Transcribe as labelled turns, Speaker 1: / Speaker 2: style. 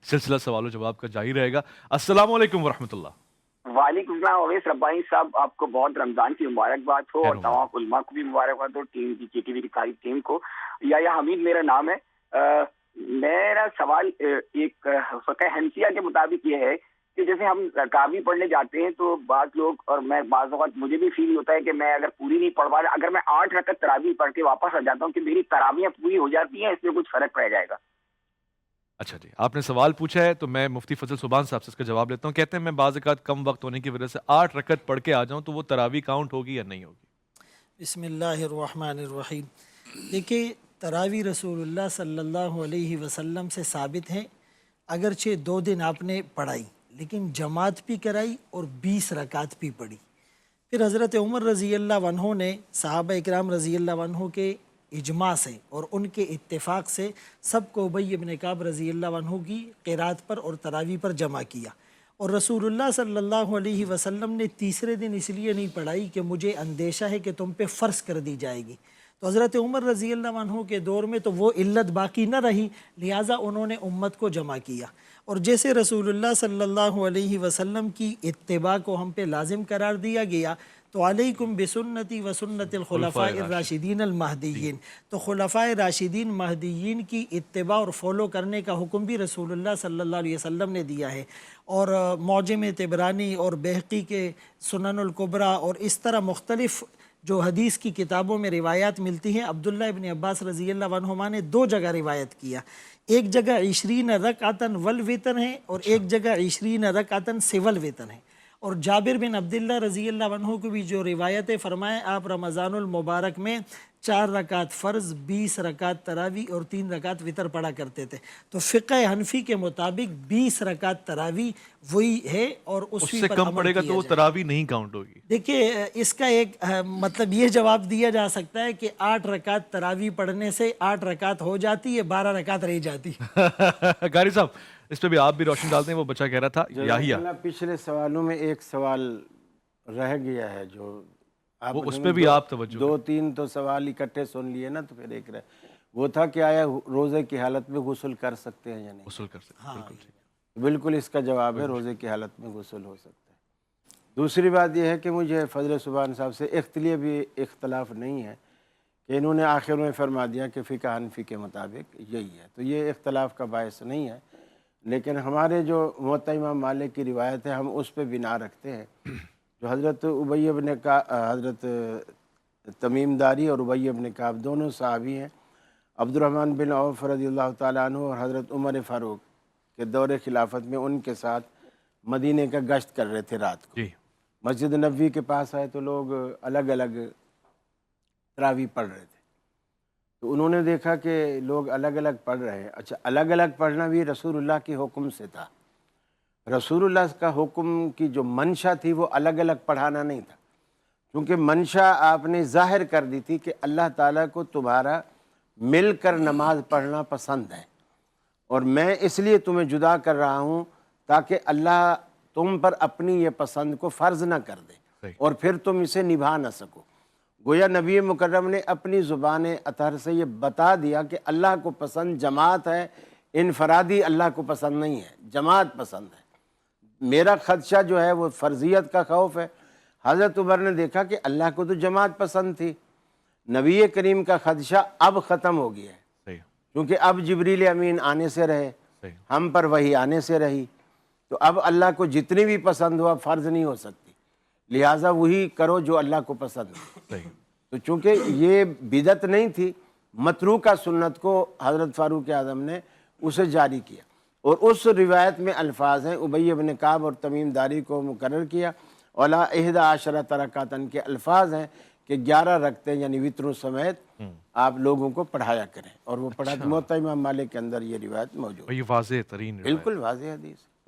Speaker 1: سلسلہ سوال و جواب کا جاری رہے گا۔ السلام علیکم ورحمۃ اللہ۔
Speaker 2: وعلیکم السلام اویس ربانی صاحب، آپ کو بہت رمضان کی مبارکباد ہو، اور تمام علماء کو بھی مبارکباد ہو، ٹیم کی کے ٹی وی کی ساری ٹیم کو۔ یا حمید میرا نام ہے۔ میرا سوال ایک فقہ حنفیہ کے مطابق یہ ہے کہ جیسے ہم تراویح پڑھنے جاتے ہیں تو بعض لوگ، اور میں بعض اوقات مجھے بھی فیل ہوتا ہے کہ میں اگر پوری نہیں پڑھ پا رہا، اگر میں 8 رکعت تراویح پڑھ کے واپس آ جاتا ہوں کہ میری تراویحیں پوری ہو جاتی ہیں، اس میں کچھ فرق پڑ جائے گا؟
Speaker 1: اچھا جی، آپ نے سوال پوچھا ہے تو میں مفتی فضل سبحان صاحب سے اس کا جواب لیتا ہوں۔ کہتے ہیں میں بعض اوقات کم وقت ہونے کی وجہ سے 8 رکعت پڑھ کے آ جاؤں تو وہ تراویح کاؤنٹ ہوگی یا نہیں ہوگی؟
Speaker 3: بسم اللہ الرحمن الرحیم۔ دیکھیے، تراویح رسول اللہ صلی اللہ علیہ وسلم سے ثابت ہیں، اگرچہ 2 دن آپ نے پڑھائی لیکن جماعت بھی کرائی اور 20 رکعت بھی پڑھی۔ پھر حضرت عمر رضی اللہ عنہ نے صحابہ اکرام رضی اللہ عنہ کے اجماع سے اور ان کے اتفاق سے سب کو ابی بن کعب رضی اللہ عنہ کی قرات پر اور تراویح پر جمع کیا، اور رسول اللہ صلی اللہ علیہ وسلم نے تیسرے دن اس لیے نہیں پڑھائی کہ مجھے اندیشہ ہے کہ تم پہ فرض کر دی جائے گی۔ تو حضرت عمر رضی اللہ عنہ کے دور میں تو وہ علت باقی نہ رہی، لہٰذا انہوں نے امت کو جمع کیا، اور جیسے رسول اللہ صلی اللہ علیہ وسلم کی اتباع کو ہم پہ لازم قرار دیا گیا، تو علیکم بسنتی و سنت الخلفاء الراشدین المہدیین، تو خلفاء راشدین مہدیین کی اتباع اور فالو کرنے کا حکم بھی رسول اللہ صلی اللہ علیہ وسلم نے دیا ہے۔ اور معجم طبرانی اور بہقی کے سنن الکبریٰ اور اس طرح مختلف جو حدیث کی کتابوں میں روایات ملتی ہیں، عبداللہ ابن عباس رضی اللہ عنہما نے 2 جگہ روایت کیا، ایک جگہ 20 رکعتاً والوتر ہے اور ایک جگہ 20 رکعتاً سوى الوتر ہے۔ اور جابر بن عبداللہ رضی اللہ عنہ کو بھی جو روایتیں فرمائیں، آپ رمضان المبارک میں 4 رکعت فرض، 20 رکعت تراویح اور 3 رکعت وتر پڑھا کرتے تھے۔ تو فقہ حنفی کے مطابق 20 رکعت تراویح وہی ہے، اور
Speaker 1: اس سے کم پڑے گا تو وہ تراویح نہیں کاؤنٹ ہوگی۔
Speaker 3: دیکھیے، اس کا ایک مطلب یہ جواب دیا جا سکتا ہے کہ 8 رکعت تراویح پڑھنے سے 8 رکعت ہو جاتی ہے، 12 رکعت رہ جاتی۔
Speaker 1: قاری صاحب اس پہ بھی آپ بھی روشن ڈالتے ہیں، وہ بچہ کہہ رہا تھا یاہیا۔
Speaker 4: پچھلے سوالوں میں ایک سوال رہ گیا ہے جو
Speaker 1: وہ اس پہ بھی آپ توجہ
Speaker 4: 2-3 تو سوال اکٹھے سن لیے نا، تو پھر ایک وہ تھا کہ آیا روزے کی حالت میں غسل کر سکتے ہیں یا نہیں؟
Speaker 1: غسل کر سکتے ہیں، بالکل
Speaker 4: بالکل اس کا جواب ہے روزے کی حالت میں غسل ہو سکتا ہے۔ دوسری بات یہ ہے کہ مجھے فضل سبحان صاحب سے بھی اختلاف نہیں ہے کہ انہوں نے آخر میں فرما دیا کہ فقہ حنفی کے مطابق یہی ہے، تو یہ اختلاف کا باعث نہیں ہے، لیکن ہمارے جو موطا امام مالک کی روایت ہے ہم اس پہ بنا رکھتے ہیں، جو حضرت ابی بن کعب، حضرت تمیم داری اور ابی بن کعب دونوں صحابی ہیں، عبد الرحمن بن عوف رضی اللہ تعالیٰ عنہ اور حضرت عمر فاروق کے دور خلافت میں ان کے ساتھ مدینے کا گشت کر رہے تھے رات کو، مسجد نبوی کے پاس آئے تو لوگ الگ الگ تراویح پڑھ رہے تھے، تو انہوں نے دیکھا کہ لوگ الگ الگ پڑھ رہے ہیں۔ اچھا، الگ الگ پڑھنا بھی رسول اللہ کے حکم سے تھا، رسول اللہ کا حکم کی جو منشا تھی وہ الگ الگ پڑھانا نہیں تھا، کیونکہ منشا آپ نے ظاہر کر دی تھی کہ اللہ تعالیٰ کو تمہارا مل کر نماز پڑھنا پسند ہے، اور میں اس لیے تمہیں جدا کر رہا ہوں تاکہ اللہ تم پر اپنی یہ پسند کو فرض نہ کر دے اور پھر تم اسے نبھا نہ سکو۔ گویا نبی مکرم نے اپنی زبان اطہر سے یہ بتا دیا کہ اللہ کو پسند جماعت ہے، انفرادی اللہ کو پسند نہیں ہے، جماعت پسند ہے۔ میرا خدشہ جو ہے وہ فرضیت کا خوف ہے۔ حضرت عمر نے دیکھا کہ اللہ کو تو جماعت پسند تھی، نبی کریم کا خدشہ اب ختم ہو گیا ہے، کیونکہ اب جبریل امین آنے سے رہے، ہم پر وحی آنے سے رہی، تو اب اللہ کو جتنی بھی پسند ہوا فرض نہیں ہو سکتی، لہٰذا وہی کرو جو اللہ کو پسند ہے۔ تو چونکہ یہ بدعت نہیں تھی، متروکہ سنت کو حضرت فاروق اعظم نے اسے جاری کیا، اور اس روایت میں الفاظ ہیں، ابی بن کعب اور تمیم داری کو مقرر کیا، ولا 11 رکعتاً کے الفاظ ہیں کہ 11 رکعتیں یعنی وتروں سمیت آپ لوگوں کو پڑھایا کریں، اور وہ پڑھا موطا امام مالک کے اندر یہ روایت موجود ہے،
Speaker 1: یہ واضح ترین
Speaker 4: بالکل واضح حدیث۔